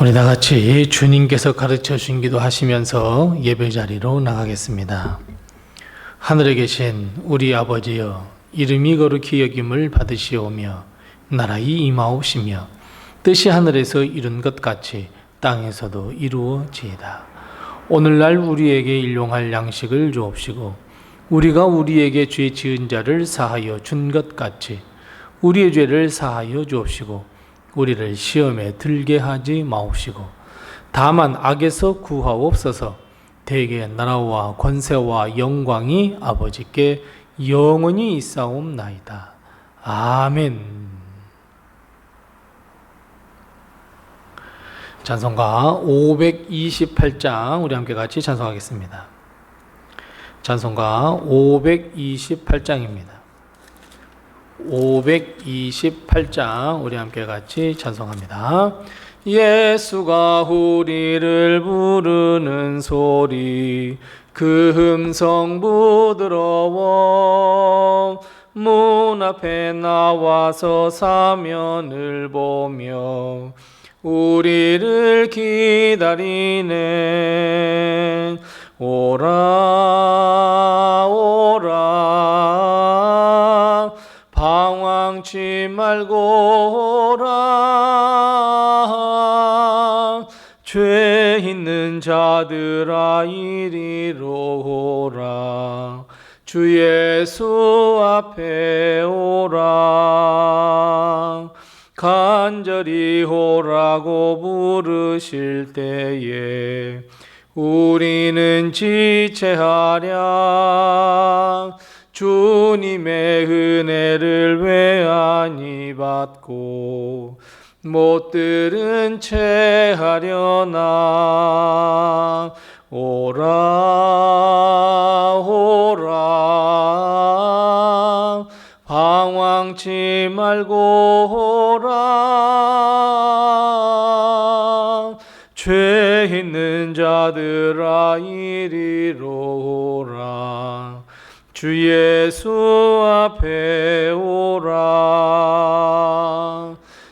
우리 다 같이 주님께서 가르쳐 주신 기도 하시면서 예배 자리로 나가겠습니다. 하늘에 계신 우리 아버지여, 이름이 거룩히 여김을 받으시오며 나라의 임하옵시며 뜻이 하늘에서 이룬 것 같이 땅에서도 이루어지이다. 오늘날 우리에게 일용할 양식을 주옵시고 우리가 우리에게 죄 지은 자를 사하여 준 것 같이 우리의 죄를 사하여 주옵시고 우리를 시험에 들게 하지 마옵시고 다만 악에서 구하옵소서. 대개 나라와 권세와 영광이 아버지께 영원히 있사옵나이다. 아멘. 찬송가 528장 우리 함께 같이 찬송하겠습니다. 찬송가 528장입니다. 528장 우리 함께 같이 찬송합니다. 예수가 우리를 부르는 소리 그 음성 부드러워 문 앞에 나와서 사면을 보며 우리를 기다리네. 오라 오라 방황치 말고 오라. 죄 있는 자들아 이리로 오라. 주 예수 앞에 오라. 간절히 오라고 부르실 때에 우리는 지체하랴. 주님의 은혜를 왜 아니 받고 못 들은 채 하려나. 오라 오라 방황치 말고 오라. 죄 있는 자들아 이리로 오라. 주 예수 앞에 오라.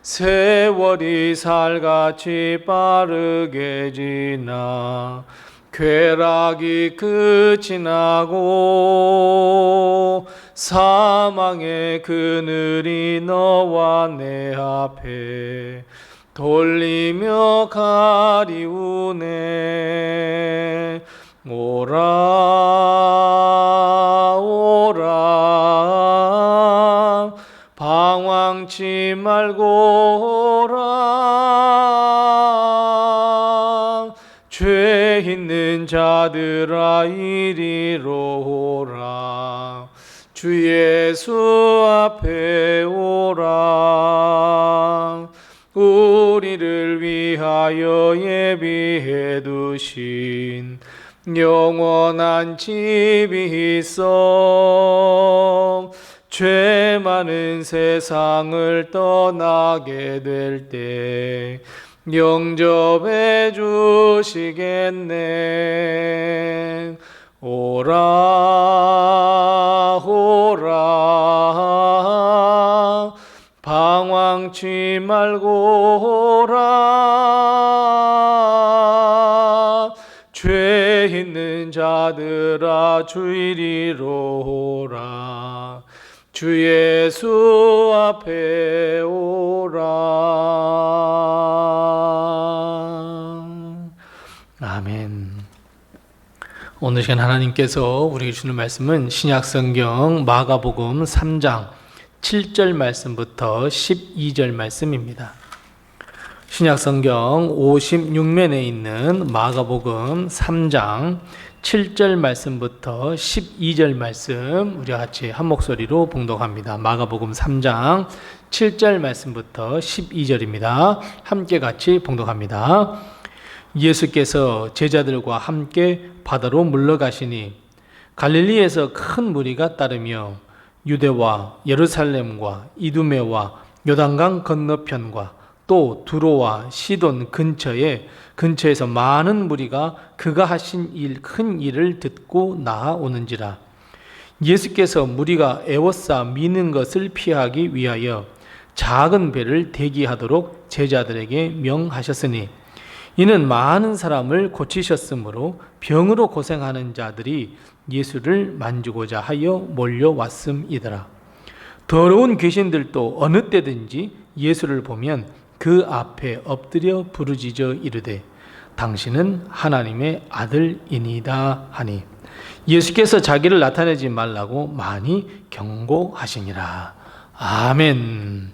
세월이 살같이 빠르게 지나 쾌락이 끝이 나고 사망의 그늘이 너와 내 앞에 돌리며 가리우네. 오라 오라 방황치 말고 오라. 죄 있는 자들아 이리로 오라. 주 예수 앞에 오라. 우리를 위하여 예비해 두신 영원한 집이 있어. 죄 많은 세상을 떠나게 될 때 영접해 주시겠네. 오라 오라 방황치 말고 오라. 죄 있는 자들아 주 이리로 오라. 주 예수 앞에 오라. 아멘. 오늘 시간 하나님께서 우리에게 주는 말씀은 신약성경 마가복음 3장 7절 말씀부터 12절 말씀입니다. 신약성경 56면에 있는 마가복음 3장 7절 말씀부터 12절 말씀 우리 같이 한 목소리로 봉독합니다. 마가복음 3장 7절 말씀부터 12절입니다. 함께 같이 봉독합니다. 예수께서 제자들과 함께 바다로 물러가시니 갈릴리에서 큰 무리가 따르며 유대와 예루살렘과 이두메와 요단강 건너편과 또 두로와 시돈 근처에서 많은 무리가 그가 하신 큰 일을 듣고 나아오는지라. 예수께서 무리가 애워싸 미는 것을 피하기 위하여 작은 배를 대기하도록 제자들에게 명하셨으니 이는 많은 사람을 고치셨으므로 병으로 고생하는 자들이 예수를 만지고자 하여 몰려왔음이더라. 더러운 귀신들도 어느 때든지 예수를 보면 그 앞에 엎드려 부르짖어 이르되 당신은 하나님의 아들이니이다 하니 예수께서 자기를 나타내지 말라고 많이 경고하시니라. 아멘.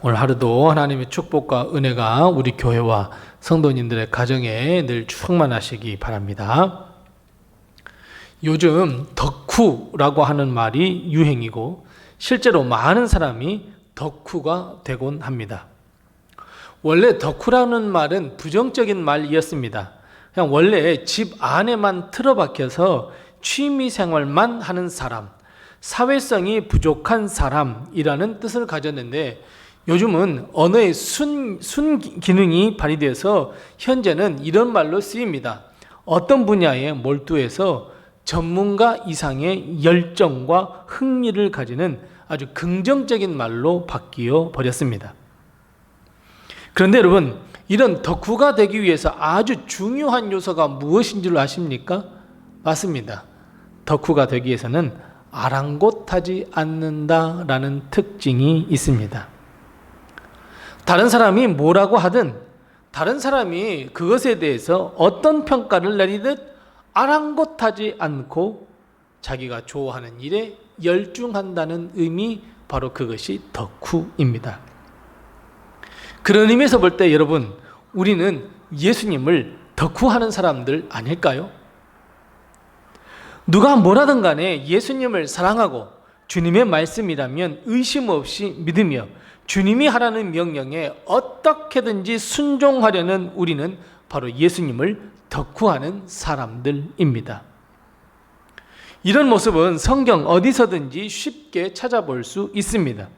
오늘 하루도 하나님의 축복과 은혜가 우리 교회와 성도님들의 가정에 늘 충만하시기 바랍니다. 요즘 덕후라고 하는 말이 유행이고 실제로 많은 사람이 덕후가 되곤 합니다. 원래 덕후라는 말은 부정적인 말이었습니다. 그냥 원래 집 안에만 틀어박혀서 취미생활만 하는 사람, 사회성이 부족한 사람이라는 뜻을 가졌는데 요즘은 언어의 순기능이 발휘돼서 현재는 이런 말로 쓰입니다. 어떤 분야에 몰두해서 전문가 이상의 열정과 흥미를 가지는 아주 긍정적인 말로 바뀌어 버렸습니다. 그런데 여러분, 이런 덕후가 되기 위해서 아주 중요한 요소가 무엇인 줄 아십니까? 맞습니다. 덕후가 되기 위해서는 아랑곳하지 않는다라는 특징이 있습니다. 다른 사람이 뭐라고 하든 다른 사람이 그것에 대해서 어떤 평가를 내리듯 아랑곳하지 않고 자기가 좋아하는 일에 열중한다는 의미, 바로 그것이 덕후입니다. 그런 의미에서 볼 때 여러분, 우리는 예수님을 덕후하는 사람들 아닐까요? 누가 뭐라든 간에 예수님을 사랑하고 주님의 말씀이라면 의심 없이 믿으며 주님이 하라는 명령에 어떻게든지 순종하려는 우리는 바로 예수님을 덕후하는 사람들입니다. 이런 모습은 성경 어디서든지 쉽게 찾아볼 수 있습니다.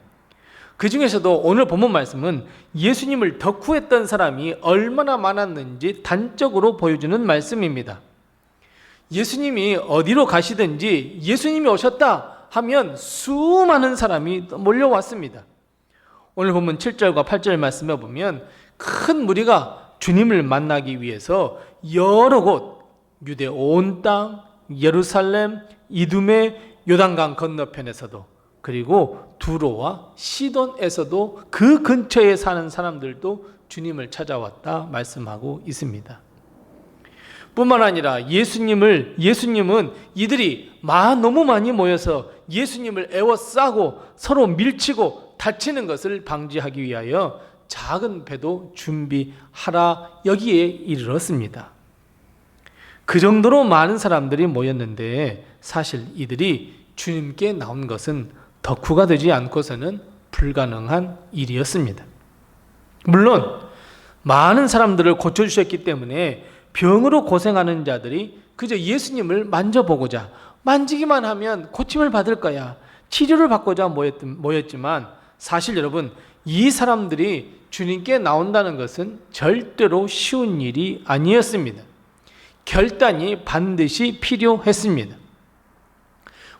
그 중에서도 오늘 본문 말씀은 예수님을 덕후했던 사람이 얼마나 많았는지 단적으로 보여주는 말씀입니다. 예수님이 어디로 가시든지 예수님이 오셨다 하면 수많은 사람이 몰려왔습니다. 오늘 본문 7절과 8절 말씀에 보면 큰 무리가 주님을 만나기 위해서 여러 곳, 유대 온 땅, 예루살렘, 이두메, 요단강 건너편에서도, 그리고 두로와 시돈에서도 그 근처에 사는 사람들도 주님을 찾아왔다 말씀하고 있습니다. 뿐만 아니라 예수님은 이들이 너무 많이 모여서 예수님을 에워싸고 서로 밀치고 다치는 것을 방지하기 위하여 작은 배도 준비하라 여기에 이르렀습니다. 그 정도로 많은 사람들이 모였는데 사실 이들이 주님께 나온 것은 덕후가 되지 않고서는 불가능한 일이었습니다. 물론 많은 사람들을 고쳐주셨기 때문에 병으로 고생하는 자들이 그저 예수님을 만져보고자, 만지기만 하면 고침을 받을 거야, 치료를 받고자 모였지만 사실 여러분, 이 사람들이 주님께 나온다는 것은 절대로 쉬운 일이 아니었습니다. 결단이 반드시 필요했습니다.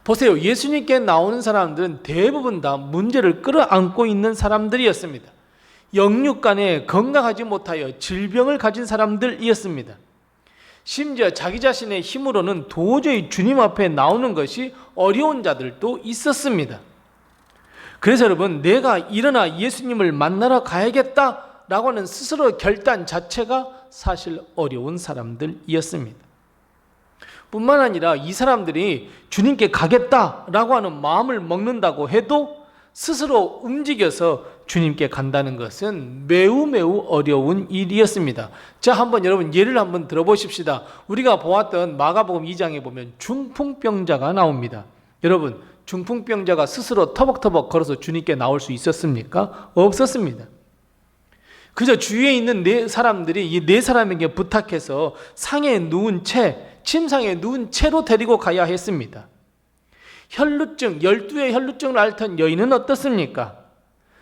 보세요. 예수님께 나오는 사람들은 대부분 다 문제를 끌어안고 있는 사람들이었습니다. 영육간에 건강하지 못하여 질병을 가진 사람들이었습니다. 심지어 자기 자신의 힘으로는 도저히 주님 앞에 나오는 것이 어려운 자들도 있었습니다. 그래서 여러분, 내가 일어나 예수님을 만나러 가야겠다라고 하는 스스로 결단 자체가 사실 어려운 사람들이었습니다. 뿐만 아니라 이 사람들이 주님께 가겠다라고 하는 마음을 먹는다고 해도 스스로 움직여서 주님께 간다는 것은 매우 어려운 일이었습니다. 자, 한번 여러분 예를 한번 들어보십시다. 우리가 보았던 마가복음 2장에 보면 중풍병자가 나옵니다. 여러분, 중풍병자가 스스로 터벅터벅 걸어서 주님께 나올 수 있었습니까? 없었습니다. 그저 주위에 있는 네 사람들이 이 네 사람에게 부탁해서 상에 누운 채, 침상에 누운 채로 데리고 가야 했습니다. 혈루증, 12의 혈루증을 앓던 여인은 어떻습니까?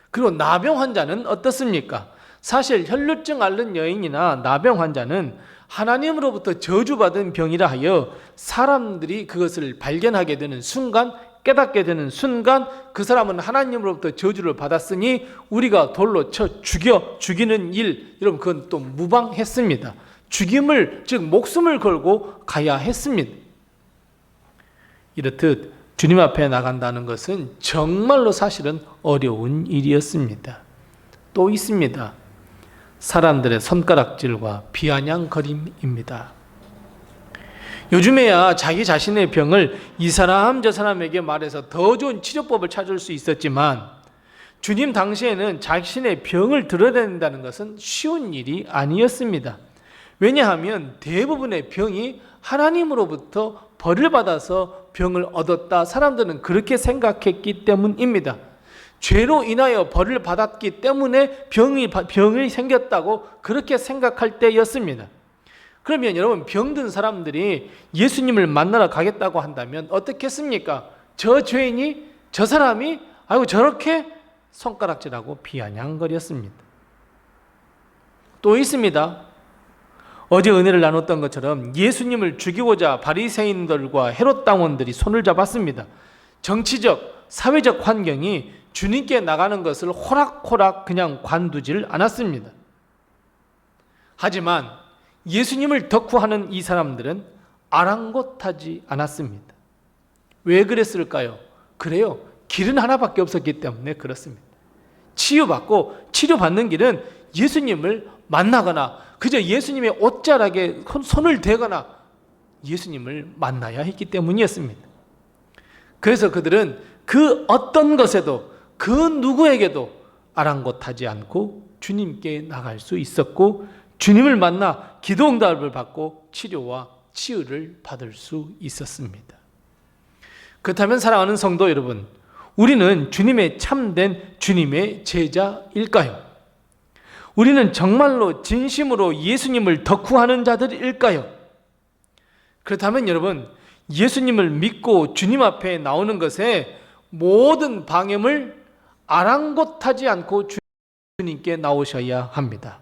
그리고 나병 환자는 어떻습니까? 사실 혈루증 앓는 여인이나 나병 환자는 하나님으로부터 저주받은 병이라 하여 사람들이 그것을 발견하게 되는 순간 깨닫게 되는 순간 그 사람은 하나님으로부터 저주를 받았으니 우리가 돌로 쳐 죽이는 일, 여러분 그건 또 무방했습니다. 죽임을, 즉 목숨을 걸고 가야 했습니다. 이렇듯 주님 앞에 나간다는 것은 정말로 사실은 어려운 일이었습니다. 또 있습니다. 사람들의 손가락질과 비아냥거림입니다. 요즘에야 자기 자신의 병을 이 사람 저 사람에게 말해서 더 좋은 치료법을 찾을 수 있었지만 주님 당시에는 자신의 병을 드러낸다는 것은 쉬운 일이 아니었습니다. 왜냐하면 대부분의 병이 하나님으로부터 벌을 받아서 병을 얻었다, 사람들은 그렇게 생각했기 때문입니다. 죄로 인하여 벌을 받았기 때문에 병이 생겼다고 그렇게 생각할 때였습니다. 그러면 여러분, 병든 사람들이 예수님을 만나러 가겠다고 한다면 어떻겠습니까? 저 죄인이, 저 사람이 아이고 저렇게 손가락질하고 비아냥거렸습니다. 또 있습니다. 어제 은혜를 나눴던 것처럼 예수님을 죽이고자 바리새인들과 헤롯 당원들이 손을 잡았습니다. 정치적, 사회적 환경이 주님께 나가는 것을 호락호락 그냥 관두질 않았습니다. 하지만 예수님을 덕후하는 이 사람들은 아랑곳하지 않았습니다. 왜 그랬을까요? 그래요. 길은 하나밖에 없었기 때문에 그렇습니다. 치유받고 치료받는 길은 예수님을 만나거나 그저 예수님의 옷자락에 손을 대거나 예수님을 만나야 했기 때문이었습니다. 그래서 그들은 그 어떤 것에도 그 누구에게도 아랑곳하지 않고 주님께 나갈 수 있었고 주님을 만나 기도 응답을 받고 치료와 치유를 받을 수 있었습니다. 그렇다면 사랑하는 성도 여러분, 우리는 주님의 참된 주님의 제자일까요? 우리는 정말로 진심으로 예수님을 덕후하는 자들일까요? 그렇다면 여러분, 예수님을 믿고 주님 앞에 나오는 것에 모든 방임을 아랑곳하지 않고 주님께 나오셔야 합니다.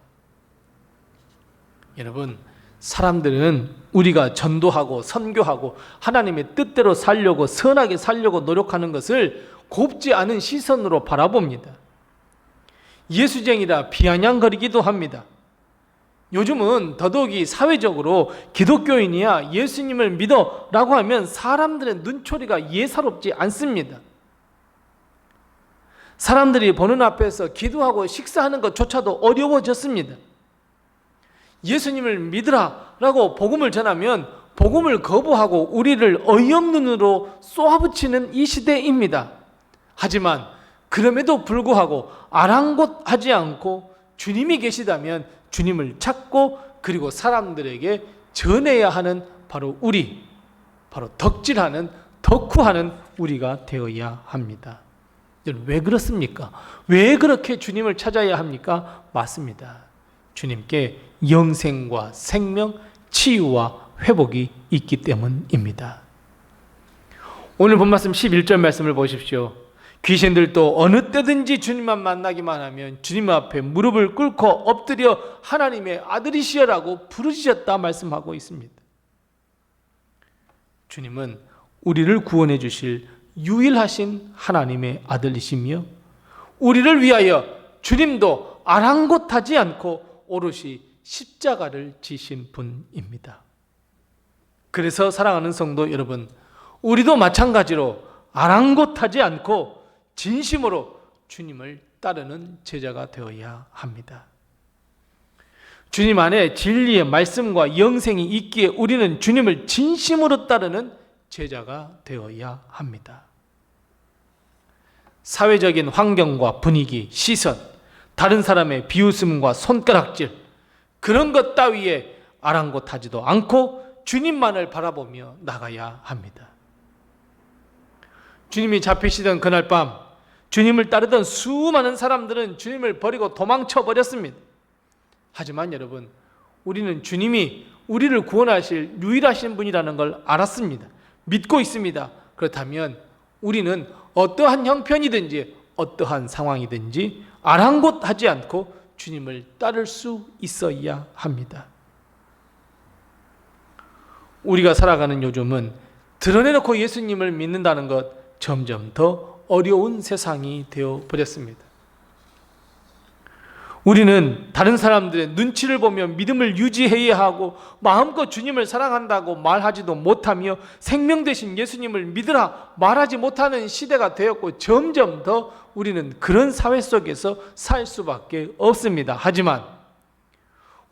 여러분, 사람들은 우리가 전도하고 선교하고 하나님의 뜻대로 살려고 선하게 살려고 노력하는 것을 곱지 않은 시선으로 바라봅니다. 예수쟁이라 비아냥거리기도 합니다. 요즘은 더더욱이 사회적으로 기독교인이야 예수님을 믿어 라고 하면 사람들의 눈초리가 예사롭지 않습니다. 사람들이 보는 앞에서 기도하고 식사하는 것조차도 어려워졌습니다. 예수님을 믿으라 라고 복음을 전하면 복음을 거부하고 우리를 어이없는으로 쏘아붙이는 이 시대입니다. 하지만 그럼에도 불구하고 아랑곳하지 않고 주님이 계시다면 주님을 찾고 그리고 사람들에게 전해야 하는 바로 우리, 바로 덕질하는, 덕후하는 우리가 되어야 합니다. 왜 그렇습니까? 왜 그렇게 주님을 찾아야 합니까? 맞습니다. 주님께 영생과 생명, 치유와 회복이 있기 때문입니다. 오늘 본 말씀 11절 말씀을 보십시오. 귀신들도 어느 때든지 주님만 만나기만 하면 주님 앞에 무릎을 꿇고 엎드려 하나님의 아들이시여라고 부르짖었다 말씀하고 있습니다. 주님은 우리를 구원해 주실 유일하신 하나님의 아들이시며 우리를 위하여 주님도 아랑곳하지 않고 오롯이 십자가를 지신 분입니다. 그래서 사랑하는 성도 여러분, 우리도 마찬가지로 아랑곳하지 않고 진심으로 주님을 따르는 제자가 되어야 합니다. 주님 안에 진리의 말씀과 영생이 있기에 우리는 주님을 진심으로 따르는 제자가 되어야 합니다. 사회적인 환경과 분위기, 시선, 다른 사람의 비웃음과 손가락질, 그런 것 따위에 아랑곳하지도 않고 주님만을 바라보며 나가야 합니다. 주님이 잡히시던 그날 밤 주님을 따르던 수많은 사람들은 주님을 버리고 도망쳐 버렸습니다. 하지만 여러분, 우리는 주님이 우리를 구원하실 유일하신 분이라는 걸 알았습니다. 믿고 있습니다. 그렇다면 우리는 어떠한 형편이든지 어떠한 상황이든지 아랑곳하지 않고 주님을 따를 수 있어야 합니다. 우리가 살아가는 요즘은 드러내놓고 예수님을 믿는다는 것 점점 더 어려운 세상이 되어 버렸습니다. 우리는 다른 사람들의 눈치를 보며 믿음을 유지해야 하고 마음껏 주님을 사랑한다고 말하지도 못하며 생명 되신 예수님을 믿으라 말하지 못하는 시대가 되었고, 점점 더 우리는 그런 사회 속에서 살 수밖에 없습니다. 하지만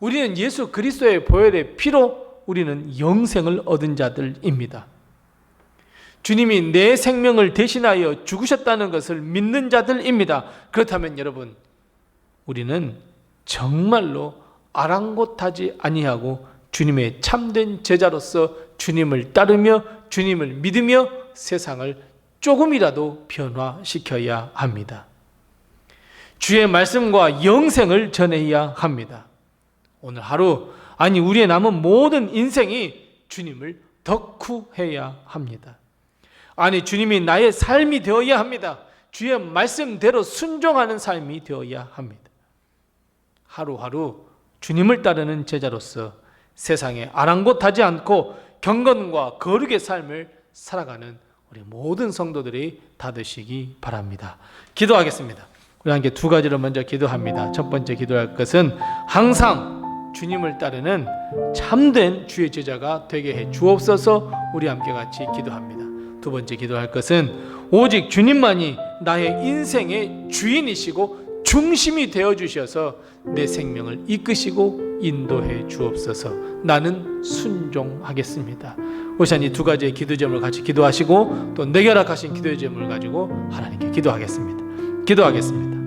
우리는 예수 그리스도의 보혈의 피로 우리는 영생을 얻은 자들입니다. 주님이 내 생명을 대신하여 죽으셨다는 것을 믿는 자들입니다. 그렇다면 여러분, 우리는 정말로 아랑곳하지 아니하고 주님의 참된 제자로서 주님을 따르며 주님을 믿으며 세상을 조금이라도 변화시켜야 합니다. 주의 말씀과 영생을 전해야 합니다. 오늘 하루, 아니 우리의 남은 모든 인생이 주님을 덕후해야 합니다. 아니 주님이 나의 삶이 되어야 합니다. 주의 말씀대로 순종하는 삶이 되어야 합니다. 하루하루 주님을 따르는 제자로서 세상에 아랑곳하지 않고 경건과 거룩의 삶을 살아가는 우리 모든 성도들이 다 되시기 바랍니다. 기도하겠습니다. 우리 함께 두 가지를 먼저 기도합니다. 첫 번째 기도할 것은 항상 주님을 따르는 참된 주의 제자가 되게 해 주옵소서. 우리 함께 같이 기도합니다. 두 번째 기도할 것은 오직 주님만이 나의 인생의 주인이시고 중심이 되어 주셔서 내 생명을 이끄시고 인도해 주옵소서. 나는 순종하겠습니다. 오시안 이 두 가지의 기도 제목을 같이 기도하시고 또 내게 허락하신 기도의 제목을 가지고 하나님께 기도하겠습니다. 기도하겠습니다.